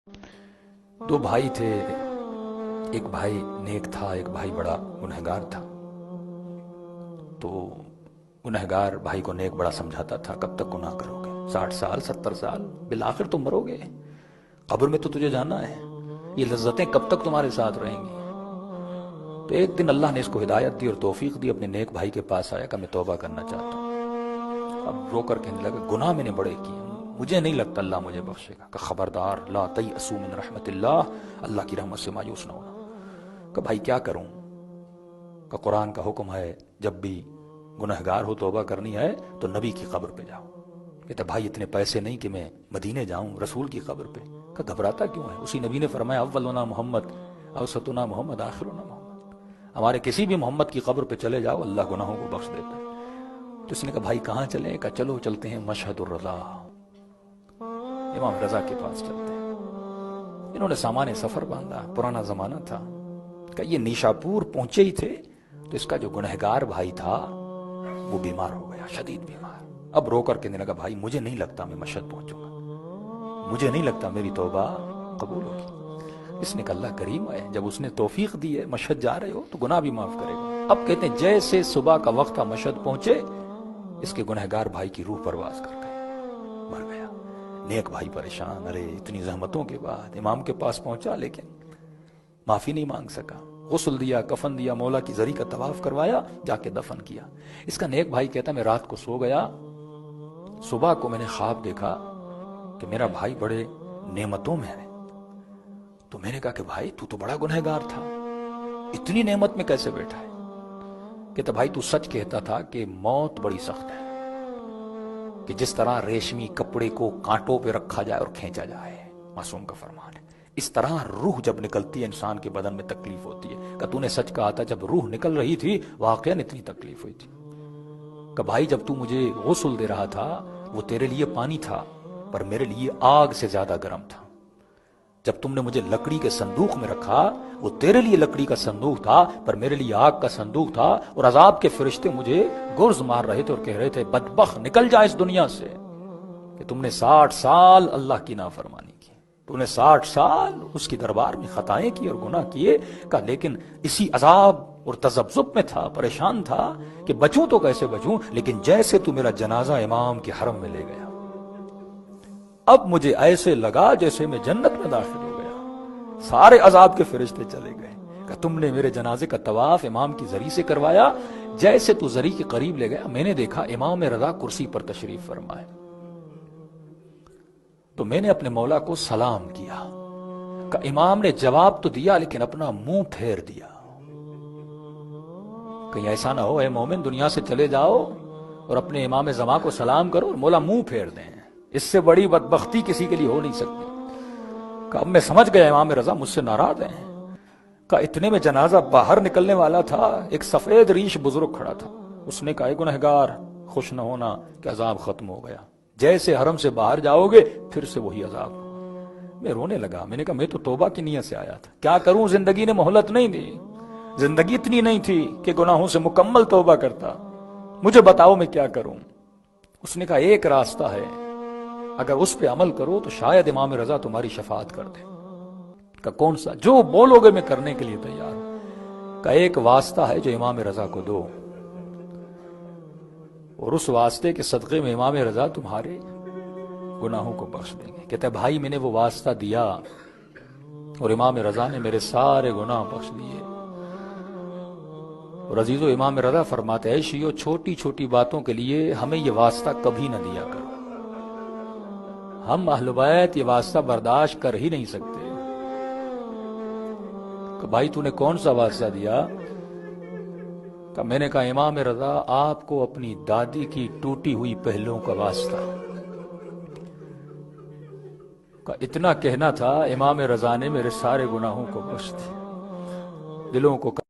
दो भाई थे। एक भाई नेक था, एक भाई बड़ा गुनहगार था। तो गुनहगार भाई को नेक बड़ा समझाता था, कब तक गुनाह करोगे, 60 साल 70 साल, बिल आखिर तुम मरोगे, कब्र में तो तुझे जाना है, ये लज्जतें कब तक तुम्हारे साथ रहेंगी। तो एक दिन अल्लाह ने इसको हिदायत दी और तौफीक दी, अपने नेक भाई के पास आया कि मैं तौबा करना चाहता हूँ। अब रो कर कहने लगा, गुनाह मैंने बड़े किए, मुझे नहीं लगता अल्लाह मुझे बख्शेगा। का खबरदार, ला तयअसू मिन रहमतिल्लाह, अल्लाह की रहमत से मायूस ना होना। का भाई क्या करूं? का कुरान का हुक्म है जब भी गुनहगार हो तौबा करनी है तो नबी की कब्र पे जाओ। कहता भाई इतने पैसे नहीं कि मैं मदीने जाऊं रसूल की कब्र पे। का घबराता क्यों है? उसी नबी ने फरमाया अव्वलुना मोहम्मद अवसतुना मोहम्मद आखिरुना मोहम्मद, हमारे किसी भी मोहम्मद की कब्र पे चले जाओ, अल्लाह गुनाहों को बख्श देता है। तो उसने कहा भाई कहाँ चले? का चलो चलते हैं मशहदुर रज़ा, इमाम रजा के पास चलते हैं। इन्होंने सामान सफर बांधा, पुराना जमाना था। का ये निशापुर पहुंचे ही थे तो इसका जो गुनहगार भाई था वो बीमार हो गया, शदीद बीमार। अब रो कर कहने लगा भाई मुझे नहीं लगता मैं मशहद पहुंचूंगा, मुझे नहीं लगता मेरी तौबा कबूल होगी। इसने कहा अल्लाह करीम है, जब उसने तौफीक दी है मशहद जा रहे हो तो गुनाह भी माफ करेगा। अब कहते हैं जैसे सुबह का वक्त था मशहद पहुंचे, इसके गुनहगार भाई की रूह परवाज कर गई, मर गया। नेक भाई परेशान, अरे इतनी जहमतों के बाद इमाम के पास पहुंचा लेकिन माफी नहीं मांग सका। गुस्ल दिया, कफन दिया, मौला की जरी का तवाफ करवाया, जाके दफन किया। इसका नेक भाई कहता मैं रात को सो गया, सुबह को मैंने ख्वाब देखा कि मेरा भाई बड़े नेमतों में है। तो मैंने कहा कि भाई तू तो बड़ा गुनहगार था, इतनी नेमत में कैसे बैठा है? कहता भाई तू सच कहता था कि मौत बड़ी सख्त है, कि जिस तरह रेशमी कपड़े को कांटों पे रखा जाए और खींचा जाए, मासूम का फरमान है, इस तरह रूह जब निकलती है इंसान के बदन में तकलीफ होती है। का तूने सच कहा था, जब रूह निकल रही थी वाकई इतनी तकलीफ हुई थी। का भाई जब तू मुझे गुस्ल दे रहा था वो तेरे लिए पानी था पर मेरे लिए आग से ज्यादा गर्म था। जब तुमने मुझे लकड़ी के संदूक में रखा वो तेरे लिए लकड़ी का संदूक था पर मेरे लिए आग का संदूक था। और अजाब के फरिश्ते मुझे गुर्ज मार रहे थे और कह रहे थे बदबख्त निकल जा इस दुनिया से, कि तुमने 60 साल अल्लाह की नाफरमानी की, तूने 60 साल उसकी दरबार में खताएं की और गुनाह किए। का लेकिन इसी अजाब और तजब्जुब में था, परेशान था कि बचूं तो कैसे बचूं, लेकिन जैसे तू मेरा जनाजा इमाम के हरम में ले गया, अब मुझे ऐसे लगा जैसे मैं जन्नत में दाखिल हो गया, सारे अजाब के फरिश्ते चले गए। कि तुमने मेरे जनाजे का तवाफ इमाम की जरी से करवाया, जैसे तू जरी के करीब ले गया मैंने देखा इमाम रजा कुर्सी पर तशरीफ फरमाए। तो मैंने अपने मौला को सलाम किया। का इमाम ने जवाब तो दिया लेकिन अपना मुंह फेर दिया। कहीं ऐसा ना हो ए मोमिन दुनिया से चले जाओ और अपने इमाम जमा को सलाम करो और मौला मुंह फेर दें, इससे बड़ी बदबख्ती किसी के लिए हो नहीं सकती। का अब मैं समझ गया इमाम रजा मुझसे नाराज हैं। का इतने में जनाजा बाहर निकलने वाला था, एक सफेद रीश बुजुर्ग खड़ा था। उसने कहा गुनहगार खुश न होना कि अजाब खत्म हो गया, जैसे हरम से बाहर जाओगे फिर से वही अजाब। मैं रोने लगा, मैंने कहा मैं तो तौबा की नीयत से आया था, क्या करूं, जिंदगी ने मोहलत नहीं दी, जिंदगी इतनी नहीं थी कि गुनाहों से मुकम्मल तौबा करता, मुझे बताओ मैं क्या करूं। उसने कहा एक रास्ता है, अगर उस पे अमल करो तो शायद इमाम रजा तुम्हारी शफाअत कर दे। का कौन सा? जो बोलोगे मैं करने के लिए तैयार हूं। का एक वास्ता है जो इमाम रजा को दो और उस वास्ते के सदक़े में इमाम रजा तुम्हारे गुनाहों को बख्श देंगे। कहते भाई मैंने वो वास्ता दिया और इमाम रजा ने मेरे सारे गुनाह बख्श दिए। और अजीजो इमाम रजा फरमाते हैं शियो छोटी छोटी बातों के लिए हमें ये वास्ता कभी ना दिया करो, हम अहल बैत ये वास्ता बर्दाश्त कर ही नहीं सकते। कि भाई तूने कौन सा वास्ता दिया? का मैंने कहा इमाम रजा आपको अपनी दादी की टूटी हुई पहलों का वास्ता। का इतना कहना था, इमाम रजा ने मेरे सारे गुनाहों को बख्श दिया, दिलों को